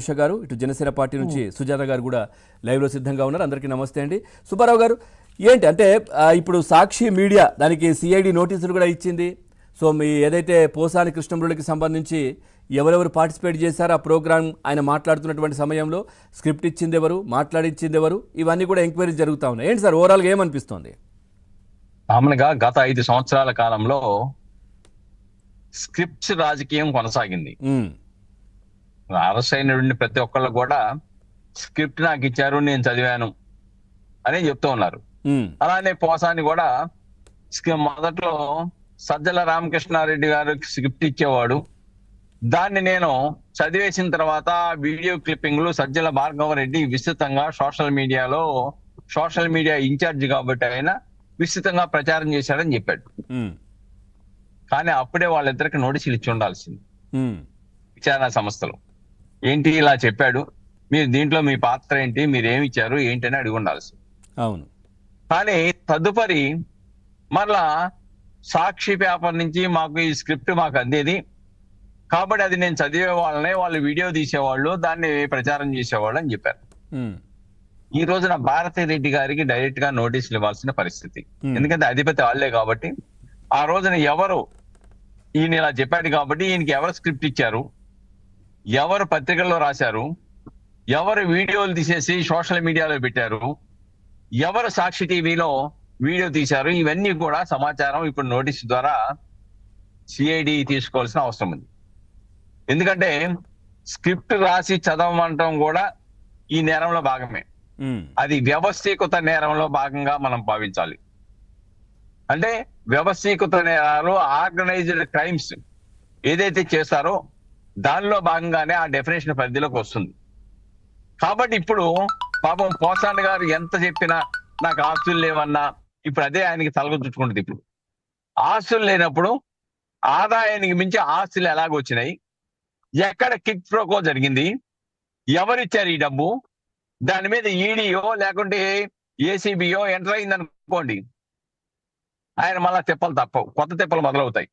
ఉష గారు ఇటు జనసేన పార్టీ నుంచి సుజాత గారు కూడా లైవ్లో సిద్ధంగా ఉన్నారు. అందరికీ నమస్తే అండి. సుబ్బారావు గారు, ఏంటి అంటే ఇప్పుడు సాక్షి మీడియా దానికి సిఐడి నోటీసులు కూడా ఇచ్చింది. సో మీ ఏదైతే పోసాని కృష్ణమురళికి సంబంధించి ఎవరెవరు పార్టిసిపేట్ చేశారో ఆ ప్రోగ్రామ్ ఆయన మాట్లాడుతున్నటువంటి సమయంలో స్క్రిప్ట్ ఇచ్చింది ఎవరు, మాట్లాడించింది ఎవరు, ఇవన్నీ కూడా ఎంక్వైరీ జరుగుతూ ఉన్నాయి. ఏంటి సార్ ఓవరాల్గా ఏమనిపిస్తోంది? మామూలుగా గత 5 సంవత్సరాల కాలంలో స్క్రిప్ట్స్ రాజకీయం కొనసాగింది. అరెస్ట్ అయినటువంటి ప్రతి ఒక్కళ్ళు కూడా స్క్రిప్ట్ నాకు ఇచ్చారు, నేను చదివాను అని చెప్తూ ఉన్నారు. అలానే పోసాని కూడా మొదట్లో సజ్జల రామకృష్ణారెడ్డి గారు స్క్రిప్ట్ ఇచ్చేవాడు, దాన్ని నేను చదివేసిన తర్వాత వీడియో క్లిప్పింగ్లు సజ్జల భార్గవరెడ్డి విస్తృతంగా సోషల్ మీడియా ఇన్ఛార్జ్ కాబట్టి ఆయన విస్తృతంగా ప్రచారం చేశాడని చెప్పాడు. కానీ అప్పుడే వాళ్ళిద్దరికి నోటీసులు ఇచ్చి ఉండాల్సింది విచారణ సంస్థలు. ఏంటి ఇలా చెప్పాడు, మీరు దీంట్లో మీ పాత్ర ఏంటి, మీరు ఏమి ఇచ్చారు ఏంటి అని అడిగి ఉండాల్సింది. అవును. కానీ తదుపరి మరలా సాక్షి పేపర్ నుంచి మాకు ఈ స్క్రిప్ట్ మాకు అందేది కాబట్టి అది నేను చదివే వాళ్ళనే, వాళ్ళు వీడియో తీసేవాళ్ళు, దాన్ని ప్రచారం చేసేవాళ్ళు అని చెప్పారు. ఈ రోజున భారతి రెడ్డి గారికి డైరెక్ట్ గా నోటీసులు ఇవ్వాల్సిన పరిస్థితి. ఎందుకంటే అధిపతి వాళ్లే కాబట్టి ఆ రోజున ఎవరు ఈయన ఇలా చెప్పాడు కాబట్టి ఈయనకి ఎవరు స్క్రిప్ట్ ఇచ్చారు, ఎవరు పత్రికల్లో రాశారు, ఎవరు వీడియోలు తీసేసి సోషల్ మీడియాలో పెట్టారు, ఎవరు సాక్షి టీవీలో వీడియో తీశారు, ఇవన్నీ కూడా సమాచారం ఇప్పుడు నోటీసు ద్వారా సిఐడి తీసుకోవాల్సిన అవసరం ఉంది. ఎందుకంటే స్క్రిప్ట్ రాసి చదవమంటాం కూడా ఈ నేరంలో భాగమే. అది వ్యవస్థీకృత నేరంలో భాగంగా మనం భావించాలి. అంటే వ్యవస్థీకృత నేరాలు, ఆర్గనైజ్డ్ క్రైమ్స్ ఏదైతే చేస్తారో దానిలో భాగంగానే ఆ డెఫినేషన్ పరిధిలోకి వస్తుంది. కాబట్టి ఇప్పుడు పాపం పోసాని గారు ఎంత చెప్పినా నాకు ఆస్తులు లేవన్నా ఇప్పుడు అదే ఆయనకి తలగొచ్చుకుంటుంది. ఇప్పుడు ఆస్తులు లేనప్పుడు ఆదాయానికి మించి ఆస్తులు ఎలాగొచ్చినాయి, ఎక్కడ కిక్ ప్రోకో జరిగింది, ఎవరిచ్చారు ఈ డబ్బు, దాని మీద ఈడీయో లేకుంటే ఏసీబీయో ఎంటర్ అయింది అనుకోండి, ఆయన మళ్ళా తిప్పలు తప్పవు, కొత్త తిప్పలు మొదలవుతాయి.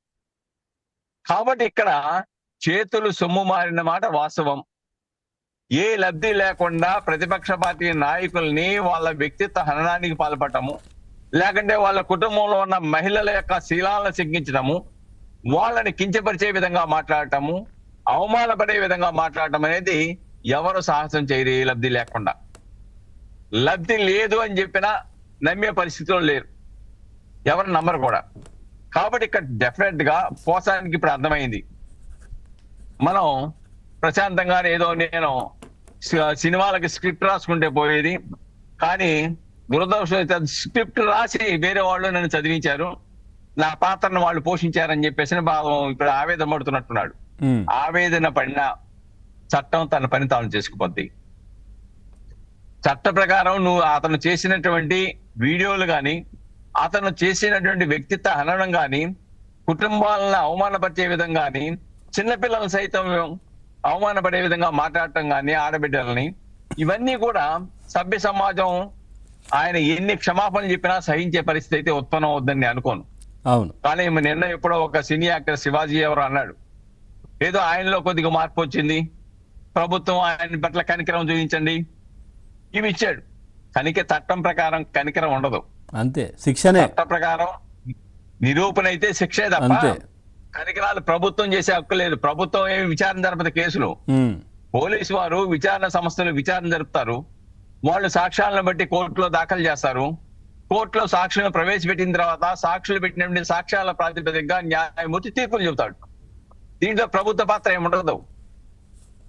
కాబట్టి ఇక్కడ చేతులు సొమ్ము మారిన మాట వాస్తవం. ఏ లబ్ధి లేకుండా ప్రతిపక్ష పార్టీ నాయకుల్ని వాళ్ళ వ్యక్తిత్వ హననానికి పాల్పడటము, లేకుంటే వాళ్ళ కుటుంబంలో ఉన్న మహిళల యొక్క శీలాలను సిగ్గించడము, వాళ్ళని కించపరిచే విధంగా మాట్లాడటము, అవమానపడే విధంగా మాట్లాడటం అనేది ఎవరు సాహసం చేయరు. ఏ లబ్ధి లేకుండా, లబ్ధి లేదు అని చెప్పినా నమ్మే పరిస్థితిలో లేరు, ఎవరు నమ్మరు కూడా. కాబట్టి ఇక్కడ డెఫినెట్ గా పోసానికి ఇప్పుడు అర్థమైంది, మనం ప్రశాంతంగా ఏదో నేను సినిమాలకి స్క్రిప్ట్ రాసుకుంటే పోయేది, కానీ దురదృష్టం స్క్రిప్ట్ రాసి వేరే వాళ్ళు నన్ను చదివించారు, నా పాత్రను వాళ్ళు పోషించారని చెప్పేసి ఇప్పుడు ఆవేదన పడుతున్నట్టున్నాడు. ఆవేదన పడిన చట్టం తన పని తాను చేసుకుపోద్ది. చట్ట ప్రకారం నువ్వు అతను చేసినటువంటి వీడియోలు కానీ, అతను చేసినటువంటి వ్యక్తిత్వ హననం కానీ, కుటుంబాలను అవమానపరిచే విధంగా కానీ, చిన్నపిల్లలను సైతం అవమానపడే విధంగా మాట్లాడటం కానీ, ఆడబిడ్డలని, ఇవన్నీ కూడా సభ్య సమాజం ఆయన ఎన్ని క్షమాపణలు చెప్పినా సహించే పరిస్థితి అయితే ఉత్పన్నం అవుద్దని అనుకోను. అవును. కానీ నిన్న ఎప్పుడో ఒక సినీ యాక్టర్ శివాజీ ఎవరు అన్నాడు, ఏదో ఆయనలో కొద్దిగా మార్పు వచ్చింది, ప్రభుత్వం ఆయన పట్ల కనికరం చూపించండి, ఇవి ఇచ్చాడు. చట్టం ప్రకారం కనికరం ఉండదు, అంతే శిక్షనే. చట్ట ప్రకారం నిరూపణ అయితే శిక్షే తప్ప కనికరాలు ప్రభుత్వం చేసే హక్కు లేదు. ప్రభుత్వం ఏమి విచారణ జరపదు కేసులు, పోలీసు వారు విచారణ సంస్థలు విచారణ జరుపుతారు, వాళ్ళు సాక్ష్యాలను బట్టి కోర్టులో దాఖలు చేస్తారు, కోర్టులో సాక్షులను ప్రవేశపెట్టిన తర్వాత సాక్షులు పెట్టినటువంటి సాక్ష్యాల ప్రాతిపదికగా న్యాయమూర్తి తీర్పులు చెబుతాడు. దీంట్లో ప్రభుత్వ పాత్ర ఏముండదు.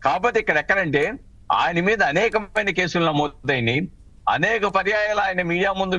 కాబట్టి ఇక్కడ ఎక్కడంటే ఆయన మీద అనేకమైన కేసులు నమోదైనవి, అనేక పర్యాయాలు ఆయన మీడియా ముందు